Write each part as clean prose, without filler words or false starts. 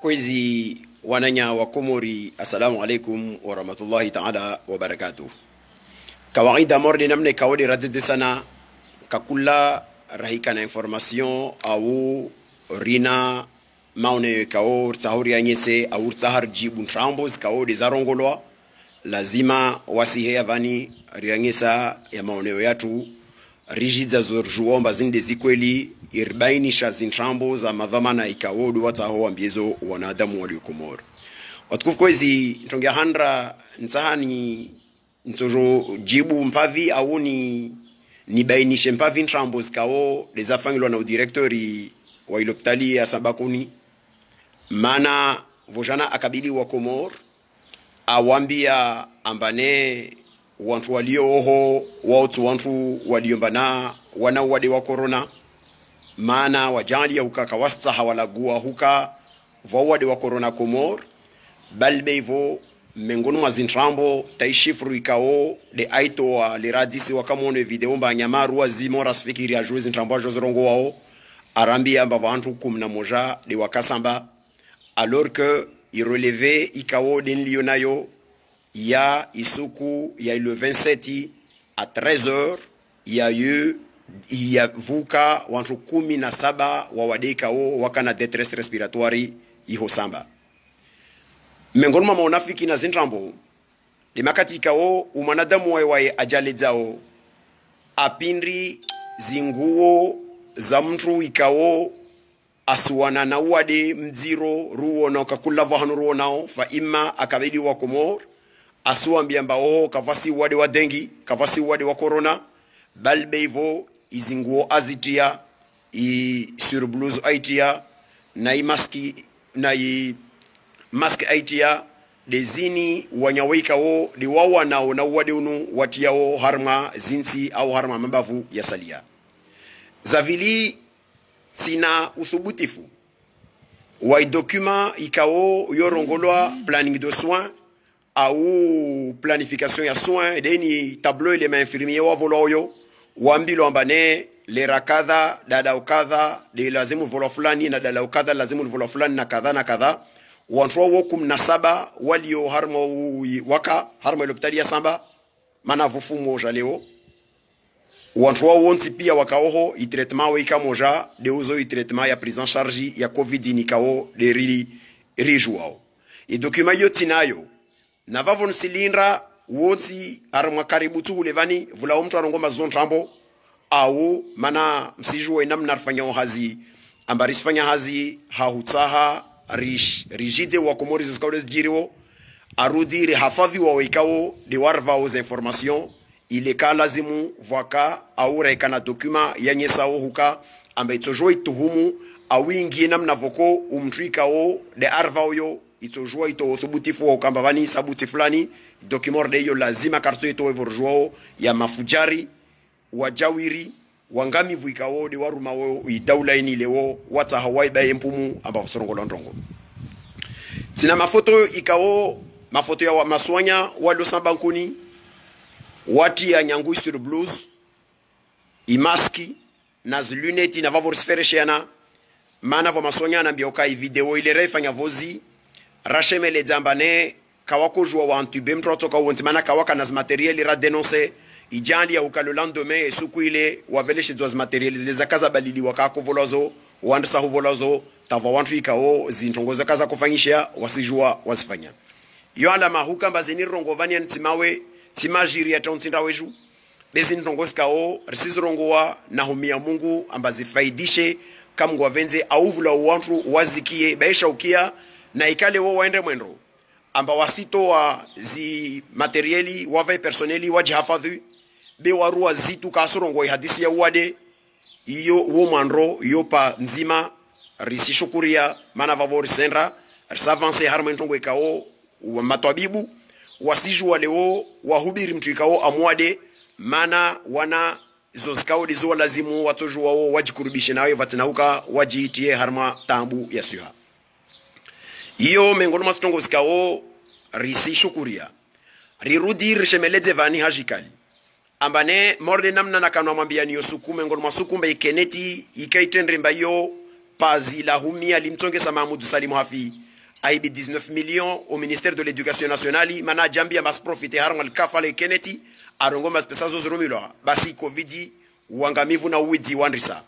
Kwezi wananya wa Komori, assalamu alaikum wa rahmatullahi ta'ala wa barakatuh. Kawaida mordi namne kawadi radidi sana kakula rahika na information au rina maune kao tsahuri anyese au tsahar jibu ntrambos kao de zarongolwa lazima wasihe avani rianyesa ya maoneo yatu rigiza zorjuomba zinde zikweli irbainisha zintrambo za madhamana ikawodu wataho wambiezo wanadamu waliokomoro watukufu kwezi ntongia handra nsahani ntojo jibu mpavi au ni bainishe mpavi ntrambo zikao lezafangilwa na udirektori wa ilopitali ya Sabakuni mana vojana akabili wa Komoro awambia ambane wantu walio oho wautu wantu waliombana wana wade wa corona mana wajali ya ukaka wasta hawalagua huka wade wa corona Komoro balbeivo mengonu mazintrambo taishifru ikao de aito wa liradisi wakamone video mba nyamaru wa zimora sfikiri ya juzi ntrambo wa jozorongo wao arambi amba wantu 11 de wakasamba alors que il relevait ikao den lionayo ya isuku ya le 27 à 13h il y a vuka wantu 17 wa wadeka wakana détresse respiratoire iho samba mengoni mama unafiki na zintrambo de makati ikao umanadamu wae ajaledzao apindri zinguo za mtu ikao asuwana na wade mziro ruo na kakula vahanu ruo nao fa imma akabidi wa Komoro asuambia mbao kavasi wade wa dengi kavasi wade wa corona balbeivo izinguo azitia sur blouse aitia na maski aitia dezini wanyaweka wo de wawa nao na wade unu watiao harma zinsi au harma mambavu ya salia zavili sina uthubutifu wa document ikao yorongolwa planning de soins au planification ya soins deni tableau ile mainfirmier wa voloyo wambilo ambane lera kadha dada ukadha de lazimu volo fulani na dada ukadha lazimu volo fulani na kadha na kadha wantu wa 17 walio harmo waka harmo ilopitali ya samba mana vufumo jaleo wantu wa wonti pia wakaoho i traitement wa ikamoja de uzo i traitement ya prise en charge ya covid nikao de rijuao e document yotinayo na vavon silindra wonti arma karibu tu levani vula mtu arongoma zontrambo au mana msijue namna afanya hazi ambari sifanya hazi hautsaha rigide wa Komori zikaudes jiriwo arudiri hafadhi wa wikao de warva aux informations ile ka lazimu vaka au rekana document yanyesao huka ambaye tojoi tuhumu au ingie namna voko umtrikao de arvaoyo itojua ito thubutifu wa kamba bani sabuti fulani document de yo lazima karto ito evorjao ya mafujari wajawiri wangami vuikao de waruma wo idaula ini lewo wata Hawaii ba empumu amba sorongo londongo tina mafoto ikao mafoto ya maswanya walo sambankuni wati ya nyangu sur blouse imaski na luneti na vavorsfereshana mana va masonya na mbioka video ile refanya vozi rashemele dzambane kawako jwa wa antube mtrotoka wonti mana kawaka na materiel ra denoncer ijali ya ukalo lendemain suku ile waveleshe zwa materiel zile kaza balili wakako volozo wandisa hovolozo tava wantu ikao zintongoza kaza kufanyisha wasijua wasifanya yo ala mahuka mbazeni rongovani ntimawe timajiri ya tonsinda weju bezi ntongoskao risizrongoa na humia Mungu ambazifaidishe kamgwa venze au vula wantu wazikie baisha ukia na ikale wo waende mwendo amba wasito wa zi materieli wave personeli wajihafadhi be warua zitu kasorongo hadisi ya wade iyo wo mandro iyo pa nzima risishukuria mana vavori sendra risavance harma ntongo ikao matwabibu wasiju waleo wahubiri mtu ikao amwade mana wana zozikao dizo lazimu watoju wao wajikurubishe nawe vatinauka wajiitie harma tambu ya suha iyo mengolo mastongo zikao risi shukuria rirudi rishemeleze vani hajikali ambane morde namna nakanwa mwambia niyo sukume ngolo masukumba ikeneti ikaitendre mbayo pazi la humia limtonge sa Mahmudu Salimu hafi aibi 19 millions au ministère de l'éducation nationale mana jambi mas profiter harmal kafale keneti arongo mas pesazo zurumilo basi covid wangamivu na uwezi wandrisa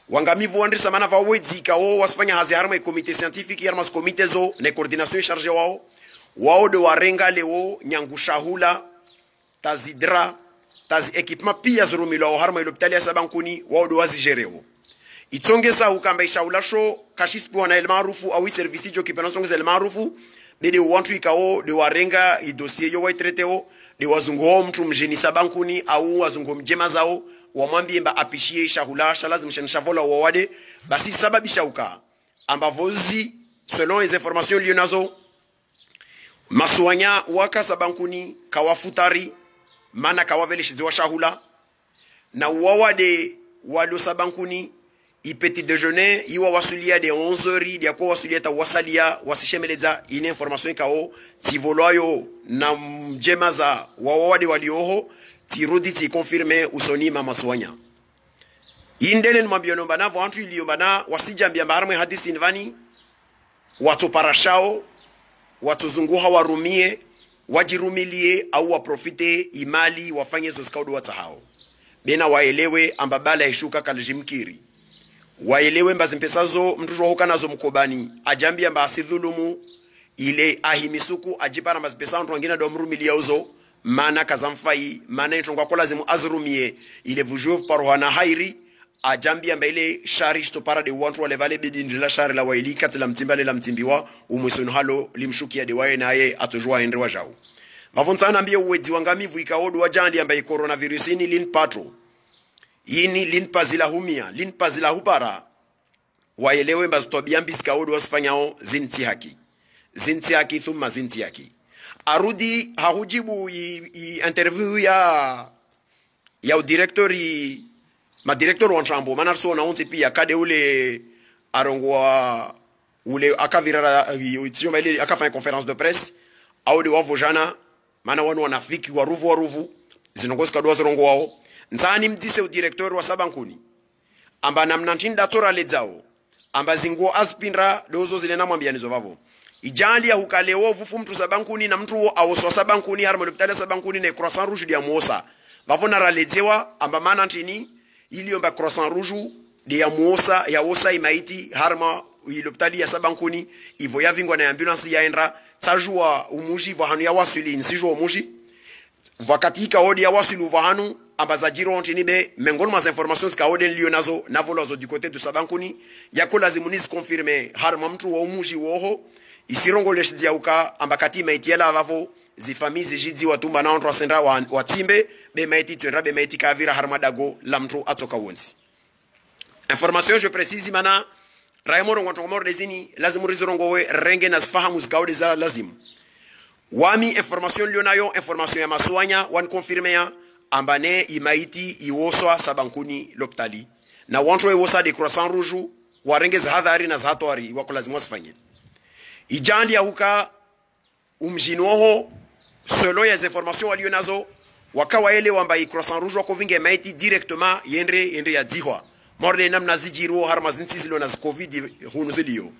wangamivu wandrisa mana va uwezi kao wasifanya hazi harma komite scientifique harmas komite zo ne coordination charge wao de warenga leo nyangushahula tazidra tazi equipement pia zurumilo harma ilopitali ya sabankuni wao de wazijereo itongeza ukamba ishaulasho kashispo na elmarufu au service jo kipenasongeza elmarufu bede wantu ikao de warenga i dossier yo waitreteo de wazungo mtu mjeni sabankuni au wazungo mjema zao wamwambie mba apishie shahulasha lazima shanishafola wawade basi sababisha uka ambavozi selon les informations lionazo masuanya waka sabankuni kawafutari mana kawavele shiziwa shahula na wawade walo sabankuni i petit déjeuner iwa wasulia de 11h dia ko wasulia ta wasalia wasishemeleza ine information kao tivoloyo na mjema za wawade walioho tirudi ti confirmer usoni mama swanya indele mwambiono bana vantu iliyombana wasijambia mbaramwe hadisi nvani watu parashao watu zunguha warumie wajirumilie au waprofite imali wafanye zo skaudu watahao bena waelewe ambabala ishuka kalijimkiri waelewe mbazi mpesazo mtujo hoka nazo mkobani ajambia mba asidhulumu ile ahimisuku ajipara mbazi pesa mtu wangina do mrumilia uzo mana kazamfai mana intongwa kwa lazimu azrumie ile vujuvu parohana hairi ajambia mba ile shari shto para de wantu wale vale bidi ndila shari la waili kati la mtimbane la mtimbiwa umwisonu halo limshukia de wae na ye atojua endre wajau mavuntana mbia uwezi wangamivu ikaodu wajandi ambaye coronavirusini lin patro yini linpazila humia linpazila hupara waelewe mba zutobia mbisika odu wasifanyao zinti haki thumma zinti haki arudi hahujibu interview ya udirektori ma director wa Ntrambo manarso na onse pia kade ule arongwa ule akavira itio ile akafanya conférence de presse au de wavojana mana wanu wanafiki waruvu zinongozi kadwa zirongo wao nzani mdise udirektori wa sabankuni amba namnantinda tora ledzao amba zingo azpindra dozo zile namwambia nizo vavo ijali ya hukaleo vufu mtu sabankuni na mtu awoswa sabankuni harmo lopitale sabankuni ne croissant rouge dia muosa vavo naraledzewa amba manantini iliomba croissant rouge dia muosa ya wosa imaiti harma ilopitali ya sabankuni ivo ya vingwa na ambulance yaendra tajua umuji vahanu ya wasuli nsijua umuji vakatika odi ya wasulu vahanu ambazajiro ntini be mengolo mas informations ka oden lionazo navolo du côté de sabankuni yako lazimu nis confirmer harma mtu wa umuji woho isirongo leshidia uka ambakati maitiela vavo zifami zijidi watumba na onto sendra watimbe be maiti twendra be maiti kavira harma dago la mtu atoka wonsi information je précise mana raimoro ngomor dezini lazimu rizorongo we renge na fahamu zikaode za lazimu wami information lionayo information ya maswanya wan confirmer ya ambane imaiti iwoswa sabankuni loptali na wantu iwosa de croissant rouge warenge za hadhari na za hatwari wako lazima wasifanye ijandi ya huka umjinoho solo ya information walionazo wakawa ele wamba croissant rouge wako vinge imaiti directement yendre ya dihwa morde namna zijiro harmazinsi zilo na covid hunu zilio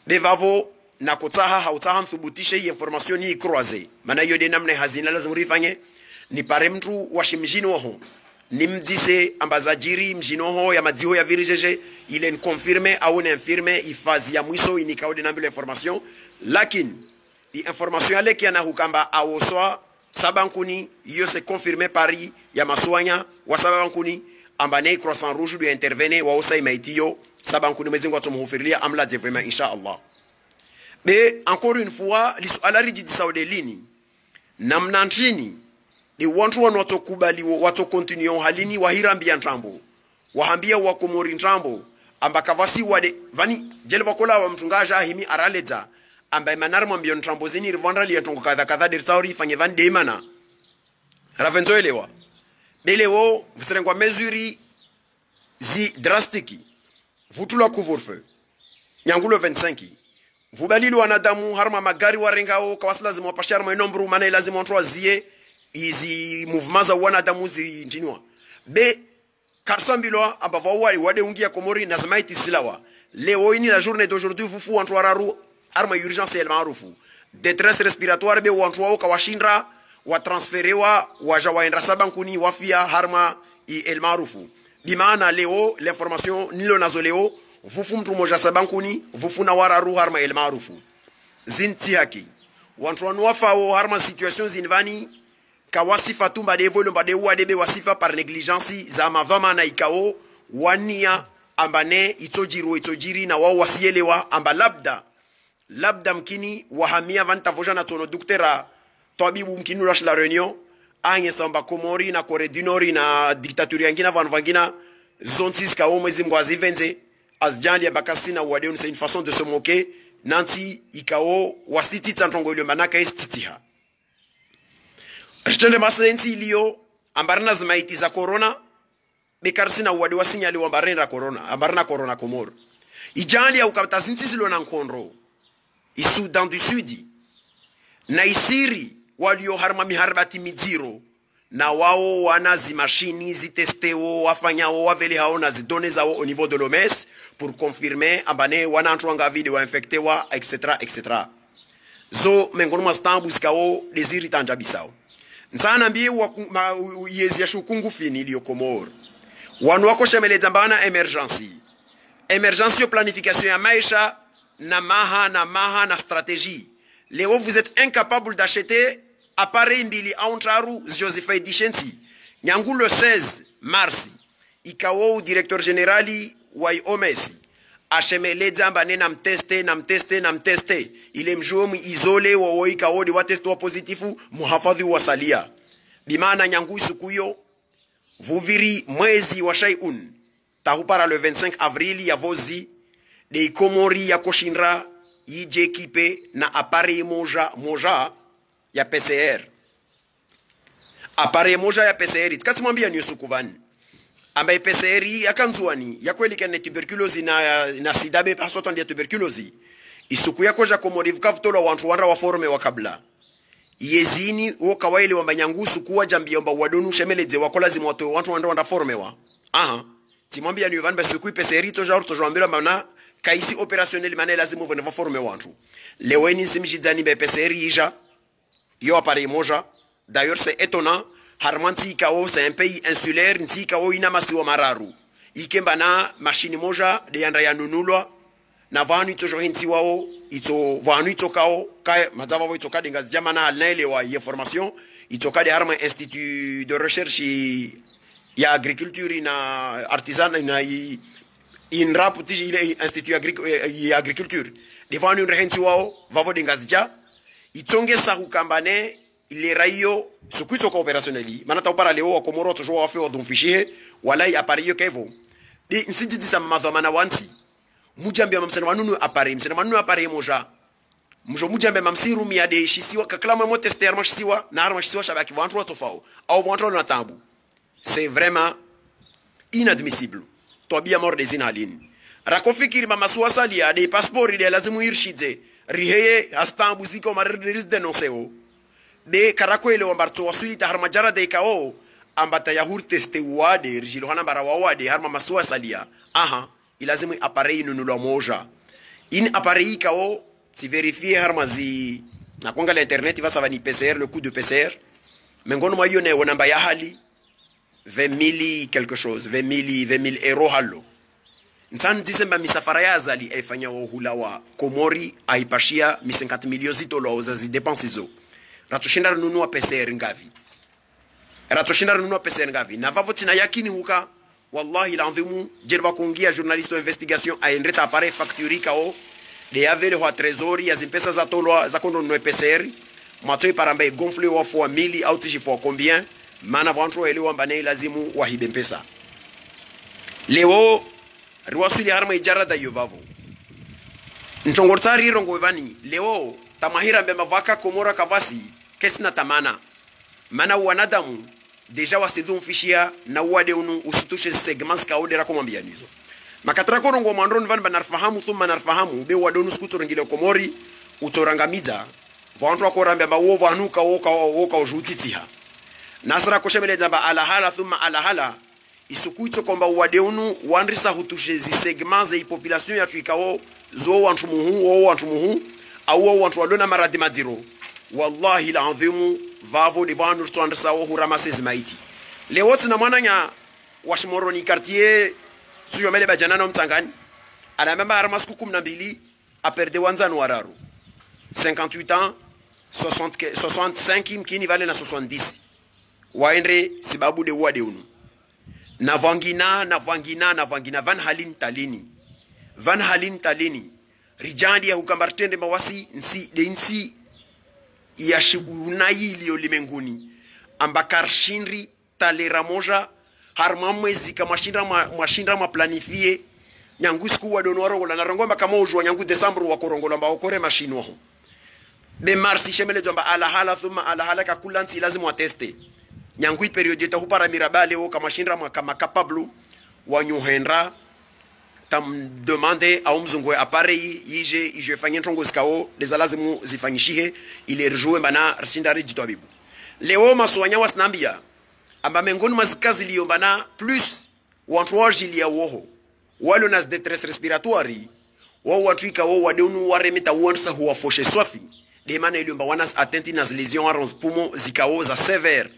bevavo na kutaha hautaha mthubutishe hii information hii croise maana hiyo de namna hazina lazima rifanye ni pare mtu washimjino ho ni mdise ambazajiri mjino ho ya madiho ya virijeje ile ni confirme au ne infirme ifazi ya mwiso inikao de namna information lakini i information yale kiana hukamba awoswa sabankuni iyo se confirme pari ya maswanya wa sabankuni ambane croissant rouge de intervenir wa osa imaitio sabankuni mezingo atomhufirilia amla de vraiment inshallah. Mais encore une fois lisualari jidisa odelini namnantini ni wantu wanotokubali watokontinue halini wahirambia Ntrambo wahambia wakomori Ntrambo ambakavasi wade vani jelwa kola wa mtungaja himi araleza ambaye manarmo mbio Ntrambo zini rivandra liyatongo kadha dirtauri fanye van deimana ravenzo elewa belewo vusrengwa mesuri zi drastiki vutula couvre-feu nyangulo 25 vubali wanadamu harma magari warengao kawasi lazima wapashara manombru maana lazima watu wazie izi movement za wanadamu zinjinwa be karsambilo ambavo wale wade ungia komori na zamaiti silawa leo ini la journée d'aujourd'hui vous fou entre wararu harma urgence el maarufu détresse respiratoire be wantu wao kawashindra watransferewa waja waenda sabankuni wafia harma el maarufu bimaana leo l'information nilo nazo leo vufu mtu moja sabankuni vufu na wararu harma el maarufu zinti haki wantu wanuwafao harma situation zinvani kawasifa tumba devolo mbade wadebe wasifa par négligence za mavama na ikao wania ambane itojiri na wao wasielewa amba labda mkini wahamia vanta voja na tono duktera tabibu mkini ulash la réunion anye samba Komori na Corée du Nord na dictature yangina vangina zontis ka o mwezi mwazi venze azjali ya bakasi na wade c'est une façon de se moquer nanti ikao wasiti tsantongo ile manaka estitiha Rtende masensi ilio ambarna zmaiti za corona bekarsina wade wasinyali wambarena corona ambarna corona Komoro ijali ya ukapta sinti silo na nkondro Sudan du Sudi na isiri walio harma miharbati miziro na wao wana zimashini zitesteo wafanyao wavele hao na zidone zao au niveau de l'OMS pour confirmer ambane wana antwanga vide wa infectewa etc zo mengono mastambu sikao desiri tanjabisao nsana mbie yezi ya shukungu fini ilio Komoro wanu wako shemele zambana emergency yo planification ya maisha na maha na stratégie. Léo, vous êtes incapable d'acheter appareil mbili auntraru Joseph Dishensi. Nyangu le 16 mars, ikawo directeur générali wa OMS. Ashemele dzambane namteste. Ile mjomu isole wa ikawo de watesto positifu muhafadhi wasalia. Bimana nyangu isukuyo vuviri mwezi wa shayun. Tahupara le 25 avril ya vozi de Komori ya koshinra yije kipe na appareil moja ya PCR. Appareil moja ya PCR itkati mwambia ni usukuvani. Ambaye PCR ya kanzuani ya kweli kene tuberculosis na sidabe pasoto ndia tuberculosis. Isuku ya koja Komori vukavutolo wantu wanra wa forme wa kabla. Yezini woka waile wa manyangusu kuwa jambiomba wadonu shemeleze wakola zimoto wantu wanra forme wa. Aha. Timwambia ni yovan basukui PCR toja ambira mana kaisi opérationnel mané lazimu vona forme wantu leweni simjidani be PCR ija yo appareil moja d'ailleurs c'est étonnant harmanti kao c'est un pays insulaire nti kao ina masiwa mararu ikembana machine moja de yanda ya nunulwa na vanu toujours hinti wao ito vanu itokao kai mazava vo itoka dinga jamana alnele wa information itoka de harma institut de recherche ya agriculture na artisan na in raputi ile institut agriculture devant une rehensi wao vavo dengazija itonge sa hukambane ile raio sukuito coopérationnel mana ta para leo Komoro toujours wa fait wa fichier wala ya appareil kevo de nsidi sa madhamana wansi mujambia mamsana manunu appareil msana manunu appareil moja mujambia mamsiru mi ade shisiwa kaklama mo tester ma shisiwa na arma shisiwa shabaki vantu tofao au vantu na tambu c'est vraiment inadmissible tobia mort des inalines rakofikiri mama suwasalia de passeport de lazimu irshidze riheye astambu ziko maris denonseo de karakwele wambarto wasulita harmajara de kao ambata yahur teste wade rijilo hana barawa wade harma masuwasalia aha ilazimu appareil nunulo moja in appareil kao si vérifier harmazi na kwanga la internet va savani PCR le coût de PCR mengono mayone wonamba ya hali 20 000 quelque chose 20 000 euros halo nsan disemba misafara ya azali efanya hula wa Komori aipashia 50 milioni zito lo za dépenses zo ratushinda nunua PCR ngavi na vavoti na yakini huka wallahi landhimu jerba kuingia journaliste investigation aendreta appareil facturika o de avele wa trésori ya zimpesa za tolwa za kondo no PCR matoi parambe gonfle wa fois 1000 au tiji fois combien mana vantu elewa mbane lazimu wahibe mpesa leo riwasuli harma ijara da yobavo ntongortari rongo vani leo tamahira mbe mavaka Komora kabasi kesina tamana mana wanadamu deja wasidhu mfishia na wade unu usitushe segments kaodera kumwambia nizo makatara ko rongo mandron van banarfahamu thumma narfahamu be wadonu skuto ngile Komori utorangamiza vantu akorambia bawo vanuka woka ojutitiha nasra koshemele zamba alahala thumma alahala isukuito komba wadeunu wanrisa hutushe zi segments e population ya tuikao zo wantu muhu au watu walona maradhi madiro wallahi la adhimu vavo de vanu tuandasa wo huramase zimaiti leo tuna mwananya washimoroni quartier suyo mele bajanano mtsangani ana mema armas ku 12 a perde wanzano wararu 58 ans 65 mkini vale na 70 waendre sibabu de wade unu na vangina van halin talini rijandi ya hukambartende mawasi nsi ya shigunaili ulimenguni ambakar shinri talera moja harma mwezi kama mashinda maplanifie nyangu siku wa donoro la narongomba kama ujwa nyangu Desember wa korongola mba okore mashino be marsi shemele jomba ala hala thumma ala hala ka kulansi lazima wateste nyangu period yeta hupara mirabale wo kama shinda kama capable wa nyuhendra tam demande au mzungu appareil ije fanye ntongo zikao lazima zifanyishihe ile rejouer bana rshindari jitwabibu leo maswanya wasnambia amba mengoni mazikazi liyombana plus wantwaji liya woho walo nas détresse respiratoire wo watuika wo wadenu waremeta wonsa huwa foshe swafi de mana iliyomba wanas atenti nas lésions arons poumon zikao za sévère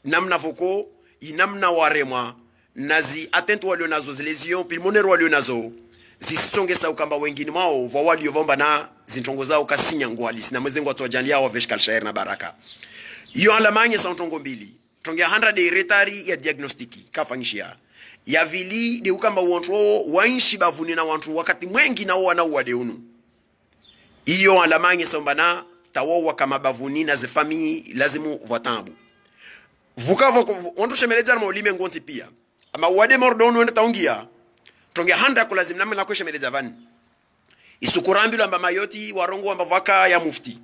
namna voko inamna waremwa nazi atenti walio nazo lésions pulmonaire walio nazo zisongesa ukamba wengine mao vwa walio vomba na zintongo zao kasinya ngwali sina mwezengo watu wajandia wa veshkal shair na baraka iyo alamanye sa ntongo mbili tongia 100 de retari ya diagnostiki kafanyishia ya vili de ukamba wantu wainshi bavuni na wantu wakati mwengi na wana uwade unu iyo alamanye sombana tawawa kama bavuni na zefami lazimu vatambu vukavo wantu shemeleza na ulime ngonti pia ama uwade mordono wende taungia tongia 100 kulazimu nami na kushemeleza vani isukurambilo amba mayoti warongo amba vaka ya mufti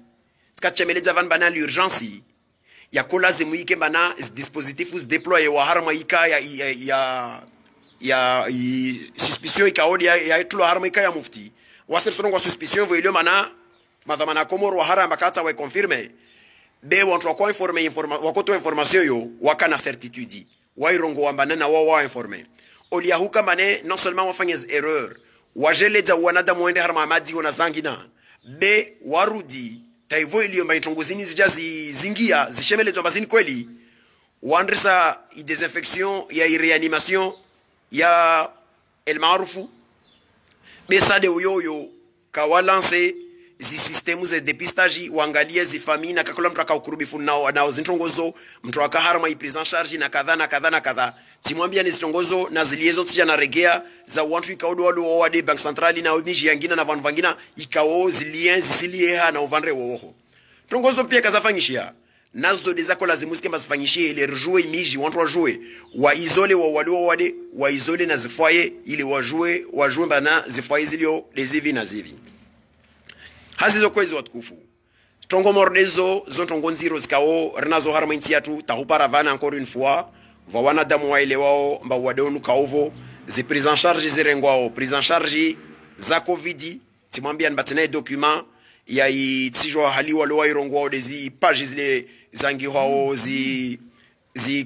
skachemeleza vani bana l'urgence ya kola zimuike bana dispositifs déployé wa harma ika ya suspicion ikaodi ya tulo harma ika ya mufti wasir songo suspicion vo ilio mana madhamana komoro wa harma kata wa confirmer be wantu kwa wakoto information yo wakana certitude wa irongo wambana na wa informer olia huka mane non seulement wafanya erreur wajeleza wanada muende harma madi ona zangina be warudi taivo iliyomba intongozini zijazi zingia zishemele zombazini kweli wandresa desinfection ya reanimation ya el maarufu besade uyoyo kawalance zi systemu ze depistage wangalie zi famille na kakola mtu akaukurubifu nao zintongozo mtu akaharma prise en charge na kadha timwambia ni zitongozo na ziliezo tija na regea za wantu ikaodo walo wa de bank centrali na miji yangina na vantu vangina ikao zilien zisilie na uvandre woho tongozo pia kazafanyishia nazo de zako lazimuske mazifanyishie ile rejouer miji wantu wajue wa isole wa walo wade wa isole na zifoye ili wajue bana zifoye zilio lezivi na zivi hazizo kwezi watukufu tongo mordezo zontongo nziro zikao renazo harma intiatu tahupara vana encore une fois va wanadamu waile wao mba wadonu kaovo zi prise en charge zirengwao prise en charge za covid timwambia nbatene document ya itijo hali walo wairongwao dezi page zile zangi wao zi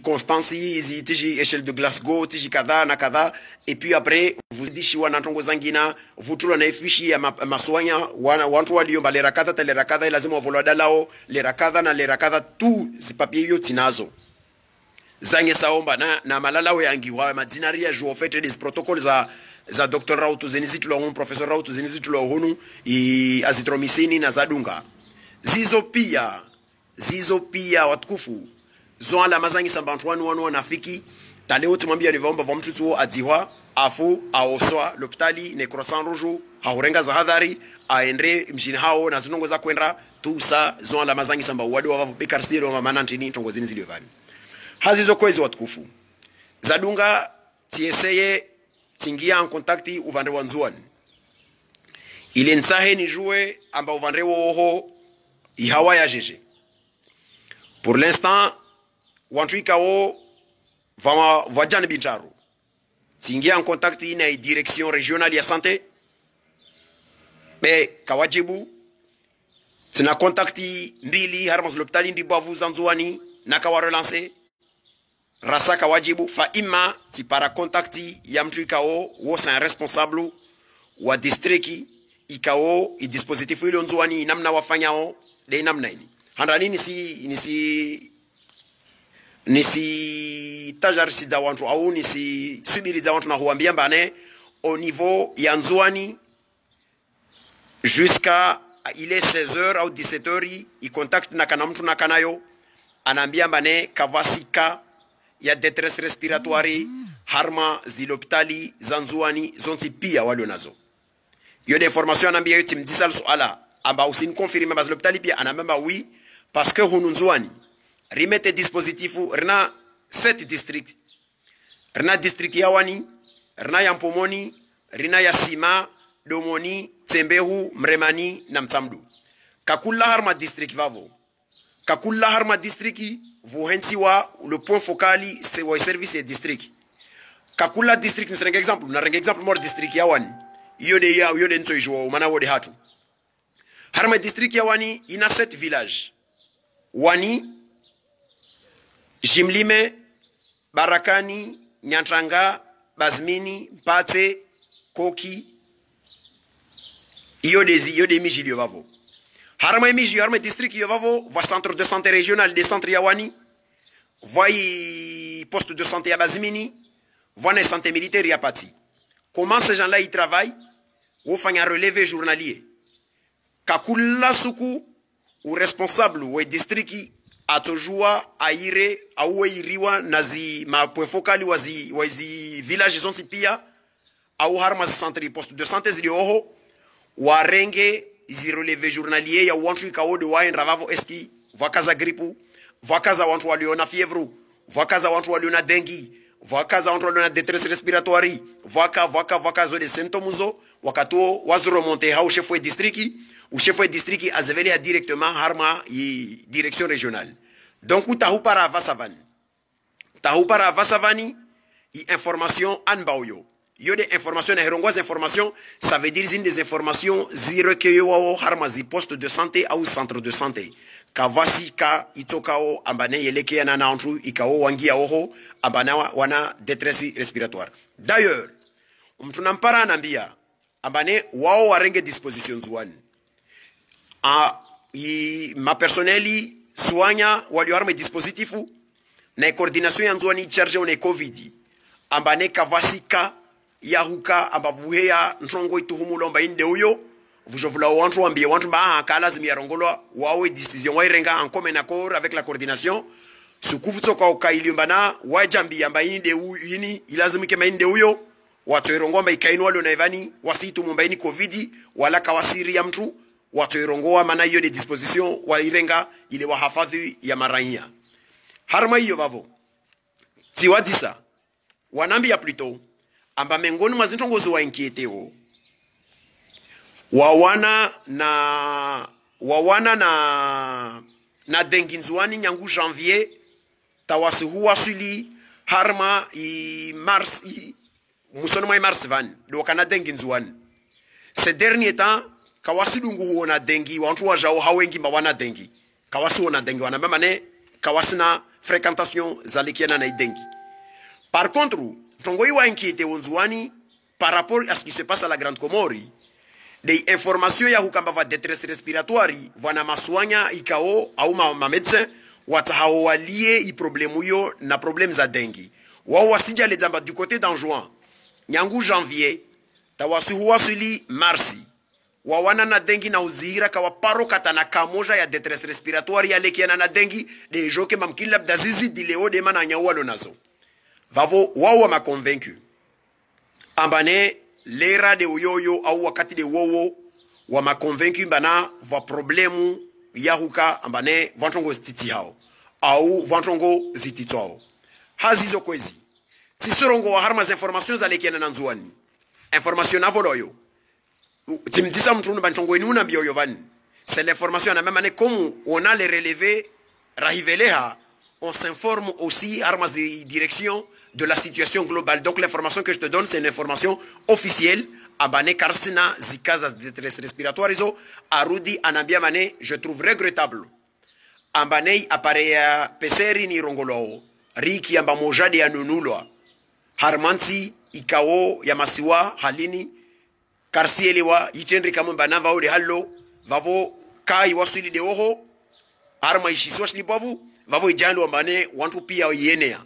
constancy zi tiji échelle de Glasgow tiji kadha na kadha et puis après vous dishi wana tongo zangina vutulo na ifishi ya maswanya wantu waliomba le rakadha tele rakadha lazima wavolwa dalao le rakadha na le rakadha tu zi papier yo tinazo zange saomba na malala yangi wa madinaria jo fait des protocoles za Dr. Rautu zenizitulo hunu professor Rautu zenizitulo hunu azitromisini na zadunga zizo pia watukufu zo ala mazangi sambantu wanu wanafiki taleo tumwambia nivaomba vwa mtu tuo adziwa afu aoswa l'hôpitali necroissant rouge haurenga za hadhari aendre mjini hao na zinongo za kwenda tusa zo ala mazangi samba wadu wa bekarsiro wa manantini tongo zini ziliovani hazizo kwezi watukufu zadunga tieseye tingia en contacti uvandre wanzuan ile nsahe ni jouer amba uvandre woho ihawa ya jeje pour l'instant wantuika wo vajane bincharu tingia en contact na direction régionale ya santé be kawajibu tina contacti mbili harmas l'hôpital ndi bavu zanzuani na kawa relancer rasa kawajibu fa ima ti para contacti ya mtuika wo c'est un responsable wa districti ikao i dispositif ile nzwani namna wafanyao de namna ini handani nisi tajarisi za watu au nisi subiri za watu na huambia mbane au niveau ya nzwani jusqu'à il est 16h ou 17h i contact na kana mtu na kanayo anaambia mbane kavasika ya détresse respiratoire harma zilopitali za nzwani zonsi pia walio nazo yo de formation anaambia yo timdisal suala amba usini confirme bas l'hôpital pia anambia oui parce que hunu nzwani rimete dispositifu rina 7 district rina district ya wani rina ya mpomoni rina ya sima domoni tsembehu mremani na mtsamdu kakula harma district vavo kakula harma district vuhensi wa le point focali c'est wa service et district kakula district c'est un exemple na renga exemple mor district ya wani yo de nso ijo mana wode hatu harma district ya wani ina 7 village wani Jimlime, Barakani, Nyantranga, Bazmini, Mpate, Koki, iyo de miji liyo vavo. Harma miji, harma district yo vavo, va centre de santé régional des centres Yawani, voy poste de santé à Bazmini, voie santé militaire ya Pati. Comment ces gens-là ils travaillent? Ou font un relevé journalier. Kakula suku, ou responsable, ou district atojua aire au iriwa nazi mapwe focali wazi village zonsi pia au harma centre poste de santé zilioho warenge zi relevé journalier ya wantu ikaode waenda vavo eski vakaza gripu vakaza wantu waliona fievre vakaza wantu waliona dengue vakaza wantu waliona détresse respiratoire vaka zo de symptômes zo wakato wazo remonter au chef de district ou chef de district azeveli directement harma y direction régionale. Donc ou tahu para vasavani y information anbaoyo. Yo des informations na herongwas informations, ça veut dire des informations zirekeyo wa harma zi poste de santé ou centre de santé. Kavasi ka itokao ambane yeleke na antru ikao wangia oho ambana wana détresse respiratoire. D'ailleurs, mtunampara anambia ambane wao warenge dispositions one. Ma personneli soigna walioarme dispositifu na coordination ya nzwani charge on covid ambane kavasika yahuka ambavuhea ntongo ituhumulomba inde uyo vujovula wantu ambie wantu ba kala zimiarongolo wawe decision wairenga en commun accord avec la coordination sukuvuto kwa ukailimbana wajambi amba inde yini ilazimike mainde uyo watu irongomba ikainu wale na ivani wasitu mumbaini covid wala kawasiri ya mtu watu irongoa mana hiyo de disposition wa irenga ile wahafadhi ya maraia harma hiyo bavo tiwadisa wanambia plutôt amba mengoni mazintongozo wa inquieteo wawana na denginzwani nyangu janvier tawasuhuwa suli harma i mars i musonoma i mars van do kana denginzwani ces derniers temps kawasi dungu huona dengi wantu wajao hawengi mbawana dengi kawasi huona dengi wana memane kawasi na fréquentation zalikiana na dengi. Par contre tongo iwa inquiété onzuani par rapport à ce qui se passe à la Grande Comore des informations ya hukamba va détresse respiratoire wana maswanya ikao au ma médecin watahao walie i problème yo na problème za dengi wao wasija les zamba du côté d'Anjouan nyangu janvier tawasuhuwa suli marsi wawana na dengi na uzira kawa paro katana kamoja ya détresse respiratoire ya lekiana na dengi de joke mamkila bdazizi dileo de mana nyawalo nazo vavo wawa ma convaincu ambane lera de uyoyo au wakati de wowo wa ma convaincu mbana va problemu yahuka ambane vantongo stiti hao au vantongo zitito hao hazizo kwezi sisorongo wa harma informations alekiana na nzuani information avoloyo timdisa mtunu bantongo inuna mbio yovani c'est l'information na même année comme on a les relevés rahiveleha on s'informe aussi armas de direction de la situation globale. Donc l'information que je te donne c'est une information officielle abane karsina zikaza de détresse respiratoire iso arudi anambia mane je trouve regrettable ambane appareil peseri ni rongolo riki amba mojade ya nunulwa harmansi ikao ya masiwa halini karsielewa yitendri kama banava ode hallo vavo kai wasili de oho arma ishiswa shlipavu vavo ijando ambane wantu pia yenea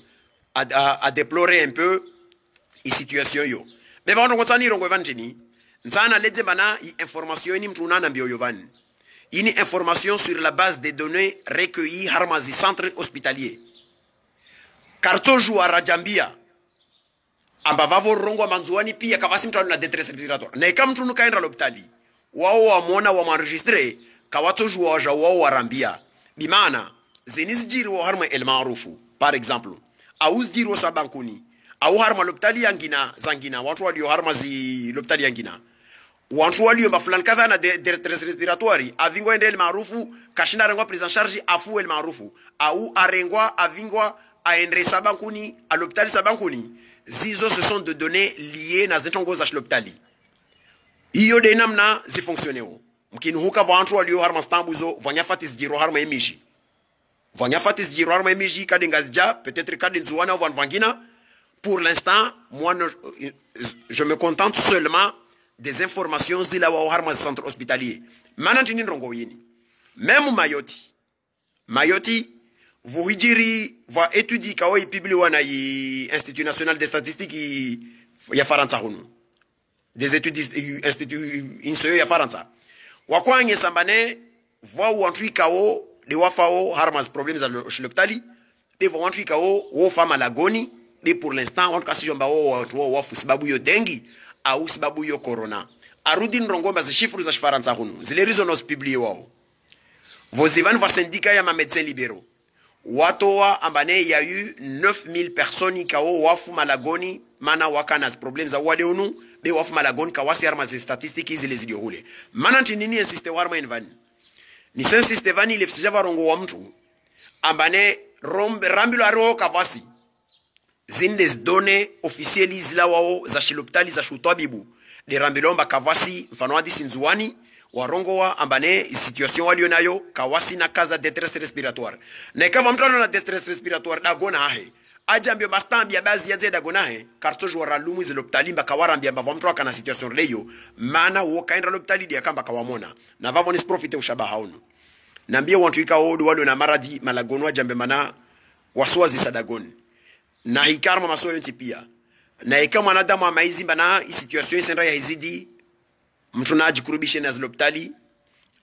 a déplorer un peu i situation yo mais bano kotsani rongo vanjini nzana ledze bana information ni mtu nana mbio yovan ini information sur la base des données recueillies harmazi centre hospitalier kartoju wa rajambia amba vavo rongo manzuani pia kavasi mtu na détresse respiratoire na kama mtu nukaenda hospitali wao wamuona wa enregistrer kawatoju wa wao warambia bimana zenizjiri wa harma el maarufu par exemple au zjiri wa sabankuni au harma hospitali yangina zangina watu walio harma zi hospitali yangina watu walio mafulani kadha na détresse respiratoire avingwa ende el maarufu kashinda rengwa prise en charge afu el maarufu au arengwa avingwa aendre sabankuni à l'hôpital sabankuni zizo ce sont de données liées na zentongo za l'hôpital iyo de namna zi fonctionneo mkini huka vantu walio harma stambuzo vanyafati zjiro harma emishi vanyafati zjiro harma emishi kadenga zja peut-être kadenzuana van vangina pour l'instant moi je me contente seulement des informations zila wa harma centre hospitalier manantini ndongo yini même Mayoti vuhijiri va étudier kawa ipibli wana yi Institut National des Statistiques ya Faransa hunu des études institut insoyo ya Faransa wakwanye sambane va wantri kawo de wafao harmas problems à l'hôpital pe va wantri kawo wo fama lagoni de pour l'instant on kasi jomba wo wafu sababu yo dengi au sababu yo corona arudi nrongomba za chiffres za Faransa hunu zile raisons publiées wao vos ivan va syndicat ya ma médecins libéraux watoa ambane il y a eu 9000 personnes kao wafu malagoni mana wakana problèmes za wade unu be wafu malagoni kawasi arma za statistiques zile ziliohule mana ntinini insiste warma invani ni insiste vani ile fsijava rongo wa mtu ambane rambilo aro kavasi zinde données officielles zila wao za shilopitali za shutwabibu de rambilomba kavasi mfano hadi sinzuani warongo wa ambane situation walio nayo kawasi na kaza détresse respiratoire na kama mtu ana détresse respiratoire dagona hahe ajambio bastambia bazi ya dagona hahe kartojo wa ralumu zile hospitali kawarambia mbava mtu akana situation leyo maana wo kaenda hospitali dia kamba kawamona na vavo ni profite ushabaha uno nambia watu ikaodo walio na maradi malagonwa jambe mana waswazi sadagoni na hikarma masoyo pia na ikama mwanadamu amaizi bana situation isenda ya hizidi mtu na ajikurubishe na hospitali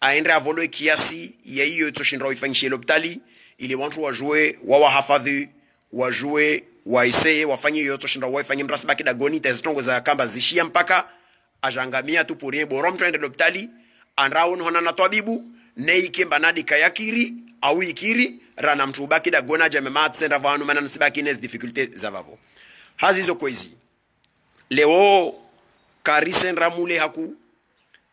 aende avolo kiasi ya hiyo toshinda uifanyishe hospitali ili watu wajue wawahafadhi wajue waisee wafanye hiyo toshinda waifanye mrasaba kidagoni tazitongo za kamba zishia mpaka ajangamia tu purie boro mtu aende hospitali anrao hona na twabibu neike banadi kayakiri au ikiri rana mtu baki dagona jamema tsenda vanu mana nsibaki nes difficultés za vavo hazizo kwezi leo karisen ramule haku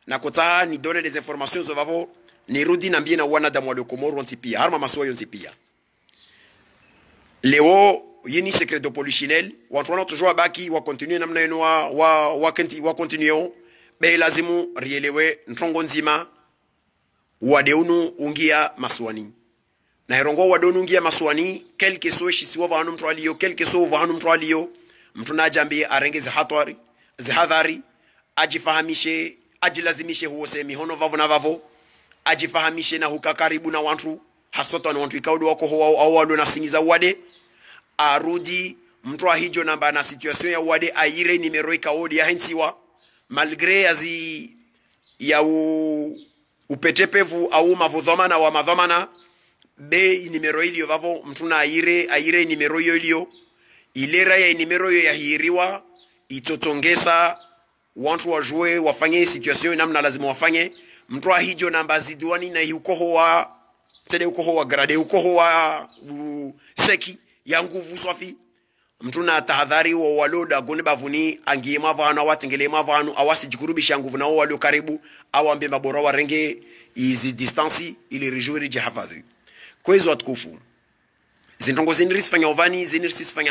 na kota ni donner des informations zo vavo ni rudi na mbiena wana damu wa Komoro nsipia harma masoyo nsipia leo yini secret de polichinelle watu wana toujours baki wa continuer namna yenu wa continuer be lazimu rielewe ntongo nzima wadeunu ungia maswani na herongo wadonu ungia maswani quelque soit shisi wa vanu mtu aliyo quelque soit vanu mtu aliyo mtu najambi arengeze hatwari zihadhari ajifahamishe ajilazimishe huo semi hono vavo na vavo ajifahamishe na huka karibu na watu hasoto na watu ikaudo wako au wado na singiza wade arudi mtu ahijo namba na situation ya wade aire nimero ikaodi ya hensiwa malgré azi ya upetepevu au mavudhamana wa madhamana be nimero ilio vavo mtu na aire nimero ilio ilera ya nimero ya hiriwa itotongesa watu wajue wafanye situation namna lazima wafanye mtu ahijo namba zidiwani na ukoho wa tede ukoho wa grade ukoho wa seki ya nguvu swafi mtu na tahadhari wa waloda gone bavuni angie mavano watingele mavano awasi jikurubisha nguvu na walio karibu awambe mabora warenge izi distance ili rejouri jihafadhi kwa hizo watukufu zintongo zinirisi fanya ovani zinirisi fanya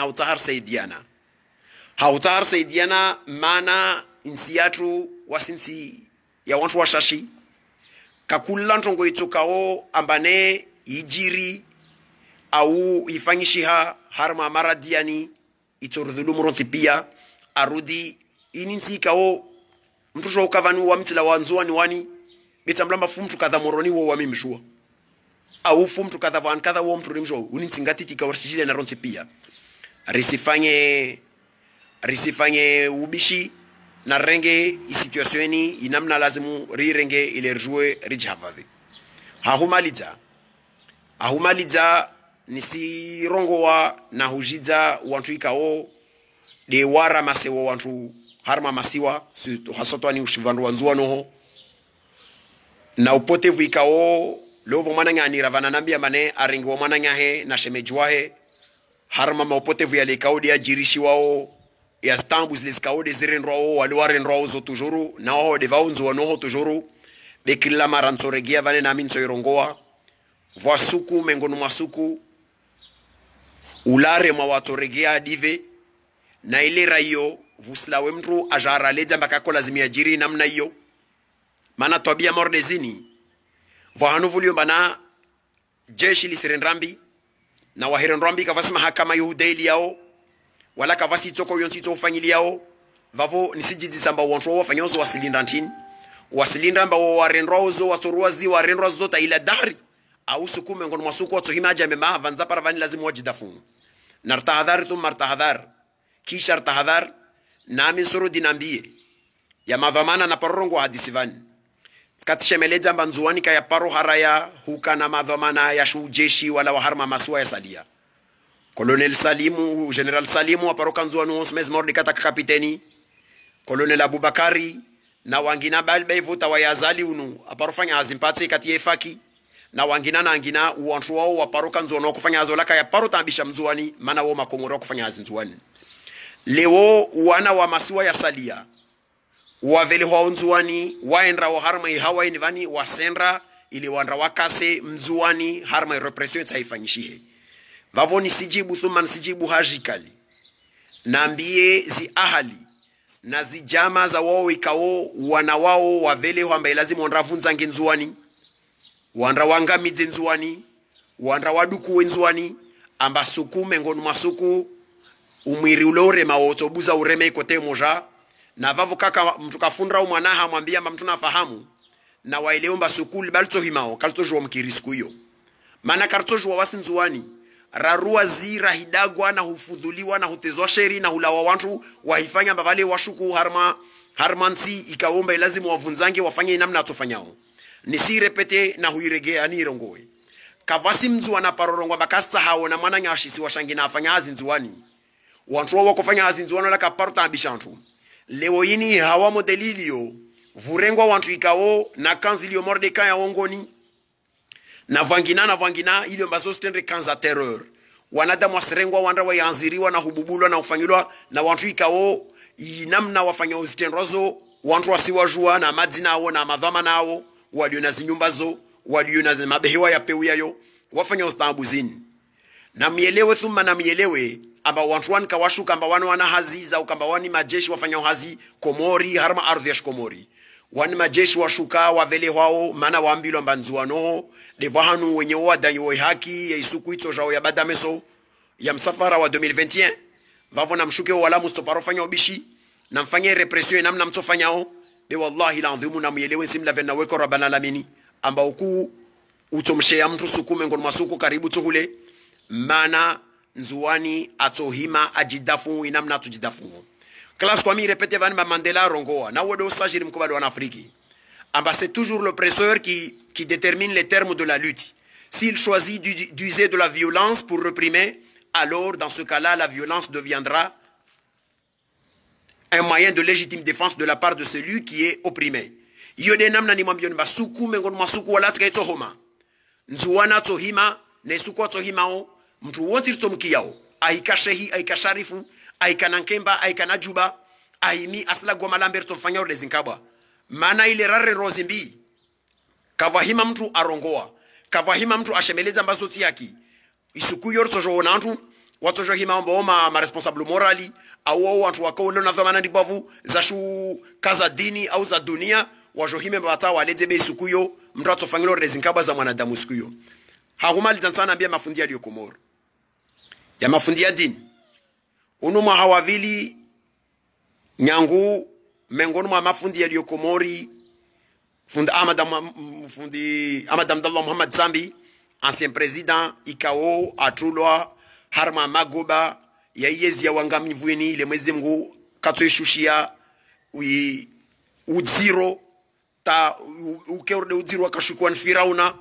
hautahar saidiana mana insiatu wasinsi ya watu washashi kakula ntongo itokao ambane ijiri au ifanyishiha harma maradiani itorudhulumu ronsi pia arudi ininsi kao mtu jo ukavanu wa mtila wanzua ni wani bitamlamba fu mtu kadha moroni wo wa mimshua au fu mtu kadha van kadha wo mtu rimjo unintingati tikawarsijile na ronse pia risifanye ubishi na renge isituationi inamna lazimu rirenge ile rjue rijhavadhi ahumaliza nisi rongo wa na hujiza wantu ikao de wara masewo wantu harma masiwa hasotwa ni ushivandu wanzuwa noho na upotevu ikao lovo mananga ni ravana nambia mane arengi wa mananga he na shemejwahe harma maupotevu ya lekao dia jirishi wao ya stambu zilizikao de zirenrwao waliwarenrwao zo tujuru na wao de vaunzu wanoho tujuru de kila maransoregia vane na minso irongoa vwasuku mengonu masuku ulare mawatoregea dive na ile rayo vuslawe mtu ajara leja mbakako lazimia jiri namna hiyo mana tobia mordezini vwahanu vulio bana jeshi lisirenrambi na wahirenrambi kavasi mahakama yuhudeli yao wala kavasi toko yonsi to fanyili yao vavo nisijiji samba wonto wafanyozo wasilinda ntini wasilinda mba warenrozo watoruazi warenrozo ta ila dari au sukume ngono masuku watohima jame ma vanza paravani lazimu wajidafunu nartahadhar tum martahadhar kisha artahadhar nami suru dinambie ya madhamana na parongo hadisivani skatishemeleja mbanzuani kaya paro haraya huka na madhamana ya shujeshi wala waharma masua ya salia Colonel Salimu, General Salimu aparoka nzuanu 11 mezi mordi kata kapiteni Colonel Abubakari na wangina balbe vuta wa yazali unu aparofanya hazimpati kati yefaki na wangina na angina uwantu wao waparoka nzuanu kufanya azolaka ya paro tambisha mzuani mana wao makomoro kufanya hazinzuani leo wana wa masiwa ya salia wavele hwa nzuani waendra wa harma hawa inivani wasendra ili wandra wakase mzuani harma repression taifanyishihe vavo nisijibu thuma nisijibu hajikali naambie zi ahali na zijama za wao ikao wana wao wavele wamba lazima wandravunza ngenzuani wandra wanga midzenzuani wandra waduku wenzuani amba suku mengonu masuku umwiri ulore maotobuza ureme kote moja na vavo kaka mtu kafundra umwanaha mwambia mba mtu nafahamu na waileomba sukuli balto himao kalto jwa mkirisku hiyo mana karto jwa wasinzuani rarua zira hidagwa na hufudhuliwa na hutezwa sheri na hulawa wantu wahifanya mbavale washuku harmansi ikaomba lazima wavunzange wafanye namna atofanyao nisi repete na huiregea ni irongoe kavasi mzuana parorongo bakasa hao na mwana nyashisi washangina afanya hazi nzuani wantu wako fanya hazi nzuani la kaparta abishantu leo yini hawa modelilio vurengwa wantu ikao na kanzilio mordeka ya ongoni na vangina ili mbazo stendre kanza terror wanadamu wasirengwa wandra wa yanziriwa na hububulwa na ufanyilwa na wantu ikao inamna wafanya uzitenrozo wantu wasiwajua na madzina ao na madhama nao walio na zinyumba zo walio na mabehewa ya peu yayo wafanya ustabuzini na mielewe thumma na mielewe amba wantu wan kawashuka amba wana haziza ukamba wani majeshi wafanya hazi Komori harma ardhi ya Komori wani majeshi washuka wavele wao mana waambilo mbanzuano devahanu wenye wadanyo haki ya isuku ito jao ya badameso ya msafara wa 2021 vavo na mshuke wala mustoparofanya ubishi na mfanye repression namna mtofanyao de wallahi la ndhimu na mielewe simla vena weko rabana lamini amba uku utomshea mtu sukume ngono masuku karibu tuhule mana nzuani atohima ajidafu inamna tujidafu classe kwa mi répéter van Mandela rongoa na wodo sajiri mkubali wa Afriki amba c'est toujours l'oppresseur qui détermine les termes de la lutte. S'il choisit d'user de la violence pour réprimer, alors dans ce cas-là la violence deviendra un moyen de légitime défense de la part de celui qui est opprimé. Yode namna ni mwambio nba suku mengon masuku wala tkaito homa nzuana tohima ne suku tohimao mtu wote tomkiyao aikashehi aikasharifu aikanankemba aikanajuba aimi asla goma lamberto mfanya ule zinkabwa mana ile rare rozimbi kavahima mtu arongoa kavahima mtu ashemeleza mbazoti yaki isuku yorso jona mtu watojo hima mboma ma responsable morali au watu wakao na dhamana ndibavu za shu kaza dini au za dunia wajohime mbata waleze be isuku yo mtu atofanyilo rezinkabwa za mwanadamu siku yo hakumali tanzana ambia mafundi ya Komoro ya mafundi ya dini unuma hawavili nyangu miongoni mwa mafundi yaliyo Komori fundi Ahmad Abdallah Muhammad Zambi, ancien président ikao atulwa harma magoba ya yezi ya wangamivweni ile mwezi Mungu katoishushia udziro ta ukeurde udziro akashukua Firauna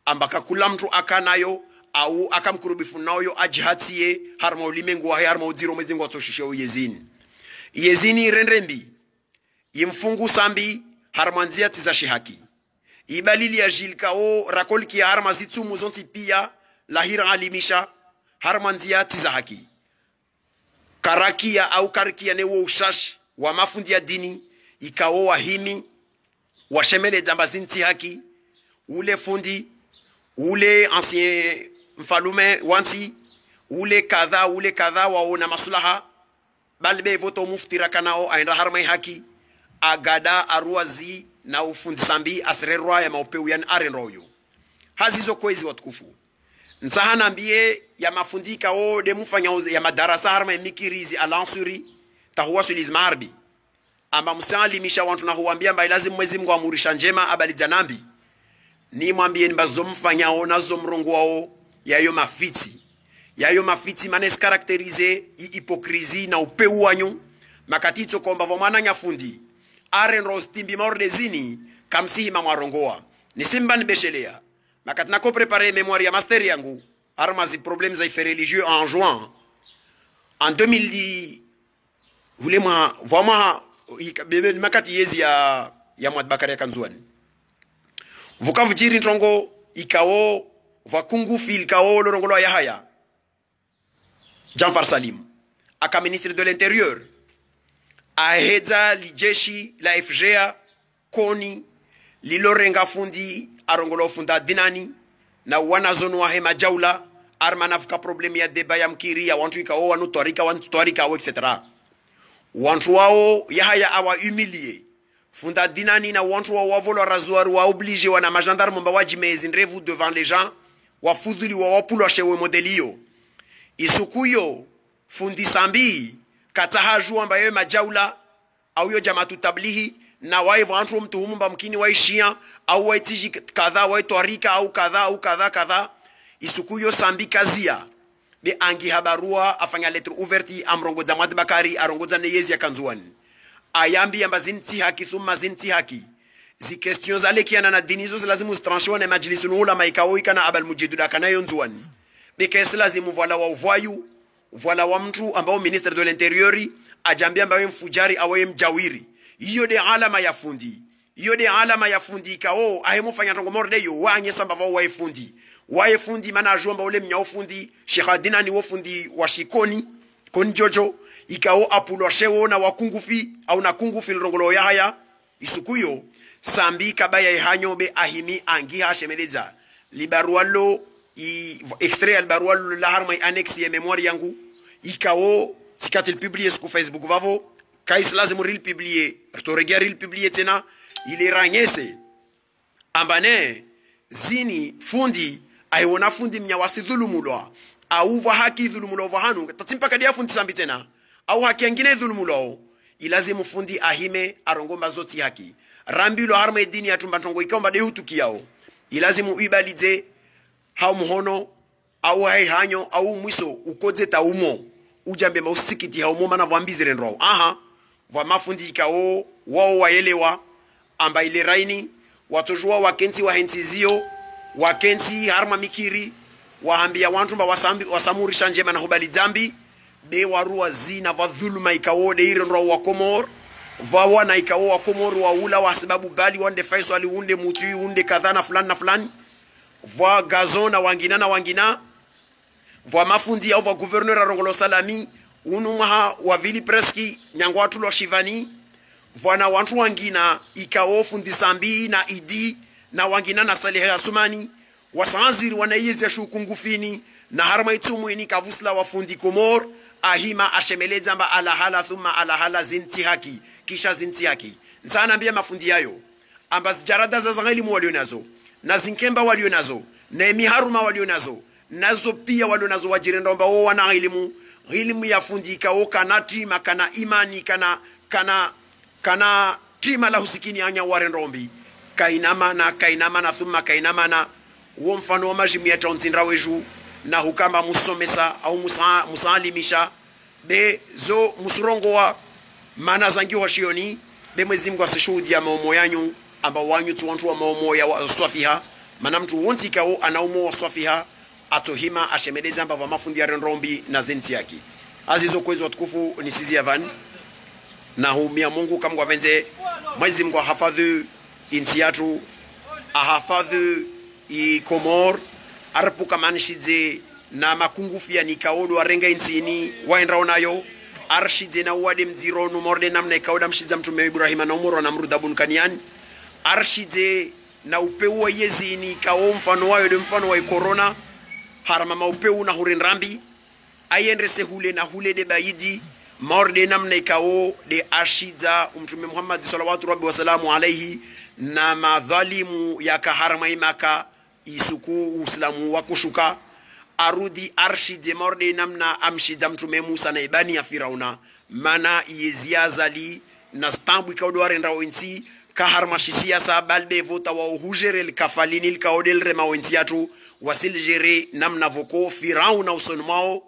ambaka kula mtu akanayo au akamkurubifu nayo ajihatie harma ulimengu wa harma udziro mwezi Mungu atoshushia yezini renrembi yimfungu sambi harmanzia tiza shihaki ibalili ya jilkao rakolki ya harma zitu muzonti pia lahira alimisha harmanzia tiza haki karakia au karikia newo ushash wa mafundi ya dini ikao wahimi washemele jamba zinti haki ule fundi ule ancien mfalume wansi ule kadha waona maslaha balbe voto muftira kanao aenda harma haki agada aruazi na ufundi sambi asrerwa ya maupeu yani arenroyo hazizo kwezi watukufu nsahana mbie ya mafundika o de mufanya ya madarasa harma mikirizi alansuri tahuwa suliz marbi amba msalimisha wantu na huambia mba lazima mwezi Mungu amurisha njema abali janambi ni mwambie mbazo mfanya o nazo mrongo wao yayo mafiti manes karakterize hipokrisi na upeu wanyu makatito komba vomana nyafundi arenro stimbi mordezini kamsihi mamwarongoa nisimba nibeshelea makatina ko préparer mémoire ya master yangu armazi problèmes za faits religieux en juin en 2010 voulez-moi vraiment makati yezi ya Mwad Bakari Kanzuani vukavujiri ntongo ikao vakungu fil kao lorongolo ya haya Janfar Salim aka ministre de l'intérieur ahedza lijeshi la FGA koni lilorenga fundi arongolo funda dinani na wanazonu wa hema jaula armanafuka problemi ya deba ya mkiri ya wantu ikao wanu twarika etc. Wantu wao yahaya awa humilie funda dinani na wantu wao wavolo razoir wa oblige wana magendarme mba wajimezi nrevu devant les gens wafudhuli wa wapulo shewe modelio isukuyo fundi sambi katahaju ambaye majaula au yo jamatu tablihi na waivu antru mtuhumu mba mkini waishia au waitiji kadha waitwarika au kadha isukuyo sambi kazia be angi habarua afanya lettre ouverte amrongoza Mwad Bakari arongoza neyezi ya Kanzuani ayambi yamba zinti haki thumma zinti haki zi question zale kiana na dini zo lazimu stranchwa na majlisu nula maikao ikana abal mujiduda kana yonzuani be kesi lazimu voila wa uvoyu voila wa mtu ambao ministre de l'intérieur ajambia mbawe mfujari awe mjawiri hiyo de alama ya fundi kao ahemufanya tongo mordeyo wanye samba vao wae fundi mana ajomba ule mnyao fundi shekadina ni wofundi wa shikoni koni jojo ikao apulo shewo na wakungufi au na kungufi lrongolo ya haya isukuyo sambi kabaya ihanyo be ahimi angiha shemeleza libarualo extrait albarualo la harma annexe ya memoire yangu ikao sikatil publier sur Facebook vavo kais lazim ril publier to regarder publier tena ile ranyese ambane zini fundi aiona fundi mnyawasi dhulumulwa au va haki dhulumulwa vahanu tatimpa kadia fundi sambi tena au haki nyingine dhulumulwa ilazimu fundi ahime arongomba zoti haki rambilo harma edini atumba tongo ikaomba de hutukiao ilazimu ibalize hau muhono au hai hanyo au mwiso ukoze taumo ujambe mausikiti haumo mana vambizire nro va mafundi ikao wao waelewa amba ile raini watojua wakensi wa hensizio wakensi harma mikiri waambia wantu mba wasamurisha njema na hubali zambi be warua zina va dhuluma ikao de ile nro wa Komor va wana ikao wa Komor wa ula wa sababu bali wande faiso ali unde mutu unde kadha na fulani va gazona wangina va mafundi au va gouverneur arongolo salami unumaha wa vili preski nyangwatu lo shivani vana wantu wangina ikao fundi sambi na idi na wangina na Saleh Asumani wasanziri wanayezi shukungufini na harma itumwini kavusla wafundi Komor ahima ashemeleza mba alahala thumma alahala zinti haki kisha zinti haki nsana mbia mafundi yayo amba jarada za zangelimu walionazo na zinkemba walionazo na emiharuma walionazo nazo pia walionazo wajirenda mba wao wana elimu ya fundi ikao kanati makana imani kana kana tima la husikini anya warendombi kainama na thumma kainama na uo mfano wa majimia taunzindra weju na hukamba musomesa au musalimisha be zo musurongo wa mana zangi wa shioni be Mwenyezi Mungu asishuhudia maomo yanyu amba wanyu tuwantu wa maomo ya wa swafiha mana mtu wonti kao anaumo wa swafiha atohima ashemedeza amba wa mafundi ya rendombi na zinti yaki azizo kwezo watukufu ni sizi ya van na humia Mungu kamgwa venze Mwenyezi Mungu ahafadhu inti yatu ahafadhu i Komor arpu kamanishidze na makungufu ya nikaodo arenga insini waenrao nayo arshidze na uwade mzironu morde namna ikaoda mshidza mtume Ibrahima na umuro na mrudabun kaniani arshidze na upeu wa yezini kao mfano wayo de mfano wa corona harama maupeu na hurenrambi ayendrese hule na hule de baidi morde namna ikao de ashidza mtume Muhammad sallallahu alaihi wasallam alayhi na madhalimu ya kaharama imaka isuku uislamu wakushuka arudi arshidze morde namna amshidza mtume Musa na ibani ya Firauna mana yeziazali na stambu ikao arenda wensi kaharma siasa balbe vota wa hujere kafalini lkaodel rema wensi atu wasiljere namna voko Firauna usonmao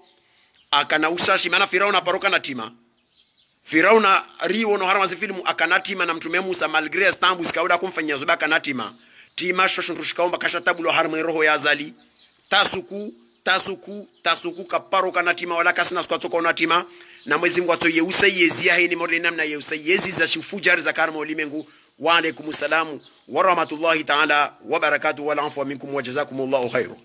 akana ushashi mana Firauna paroka na tima Firauna riwo no harama filmu akanatima na mtume Musa malgré stambu sikauda kumfanyia zoba kanatima tima shoshundushikaomba kashatabulo harma roho ya azali tasuku kaparoka na tima wala kasina skwatoka na tima na Mwenyezi Mungu atoyeusa yezia hini mode namna yeusa yezi za shufujari za karma ulimengu wa alaikumus salamu wa rahmatullahi ta'ala wa barakatuhu wa lafu minkum wa jazakumullahu khairu.